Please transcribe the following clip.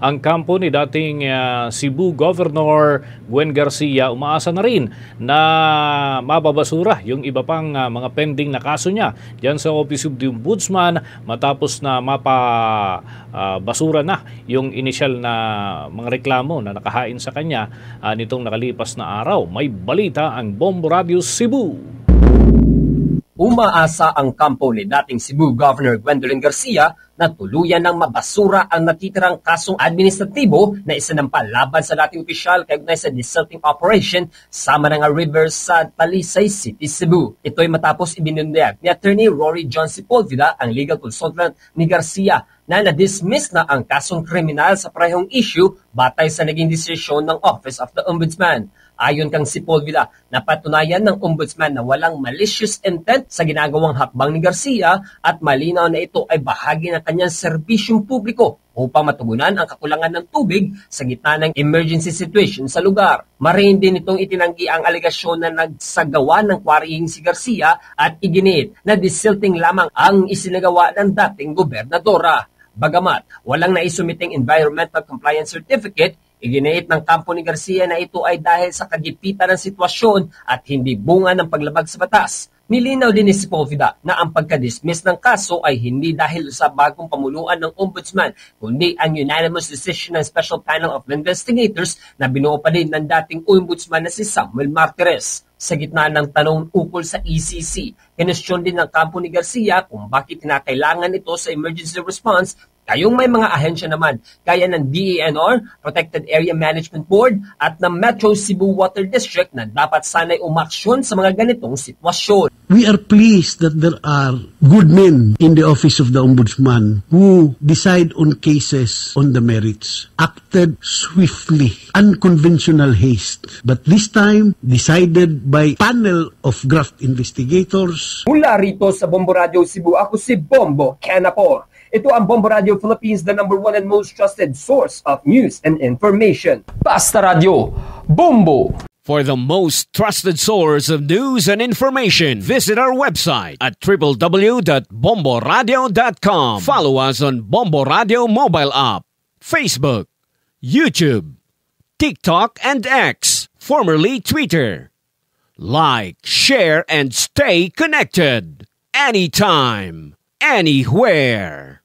ang kampo ni dating Cebu Governor Gwen Garcia, umaasa na rin na mababasura yung iba pang mga pending na kaso niya diyan sa Office of the Ombudsman matapos na basura na yung inisyal na mga reklamo na nakahain sa kanya nitong nakalipas na araw. May balita ang Bombo Radio Cebu. Umaasa ang kampo ni dating Cebu Governor Gwendolyn Garcia na tuluyan ng mabasura ang natitirang kasong administratibo na isinampa laban sa dating opisyal kaugnay sa desilting operation sa Mananga River sa Talisay City, Cebu. Ito'y matapos ibinundyag ni Attorney Rory John Sepulveda, ang legal consultant ni Garcia, na na-dismiss na ang kasong kriminal sa parehong issue batay sa naging desisyon ng Office of the Ombudsman. Ayon kang Sepulveda, napatunayan ng Ombudsman na walang malicious intent sa ginagawang hakbang ni Garcia at malinaw na ito ay bahagi ng kanyang serbisyong publiko upang matugunan ang kakulangan ng tubig sa gitna ng emergency situation sa lugar. Marin din itong itinanggi ang alegasyon na nagsagawa ng quarrying si Garcia at iginit na desilting lamang ang isinagawa ng dating gobernadora. Bagamat walang naisumiting environmental compliance certificate, iginiit ng kampo ni Garcia na ito ay dahil sa kagipitan ng sitwasyon at hindi bunga ng paglabag sa batas. Nilinaw din ni Sepulveda na ang pagka-dismiss ng kaso ay hindi dahil sa bagong pamuluan ng Ombudsman, kundi ang unanimous decision ng Special Panel of Investigators na binuo pa din ng dating Ombudsman na si Samuel Martires. Sa gitna ng tanong ukol sa ECC, kinestyon din ng kampo ni Garcia kung bakit kinakailangan ito sa emergency response. Kayong may mga ahensya naman, gaya ng DENR, Protected Area Management Board, at ng Metro Cebu Water District na dapat sanay umaksyon sa mga ganitong sitwasyon. We are pleased that there are good men in the Office of the Ombudsman who decide on cases on the merits, acted swiftly, unconventional haste, but this time decided by panel of graft investigators. Mula rito sa Bombo Radio Cebu, ako si Bombo Canapor. Ito ang Bombo Radio Philippines, the number one and most trusted source of news and information. Basta Radio, Bombo! For the most trusted source of news and information, visit our website at www.bomboradio.com. Follow us on Bombo Radio mobile app, Facebook, YouTube, TikTok, and X, formerly Twitter. Like, share, and stay connected. Anytime, anywhere.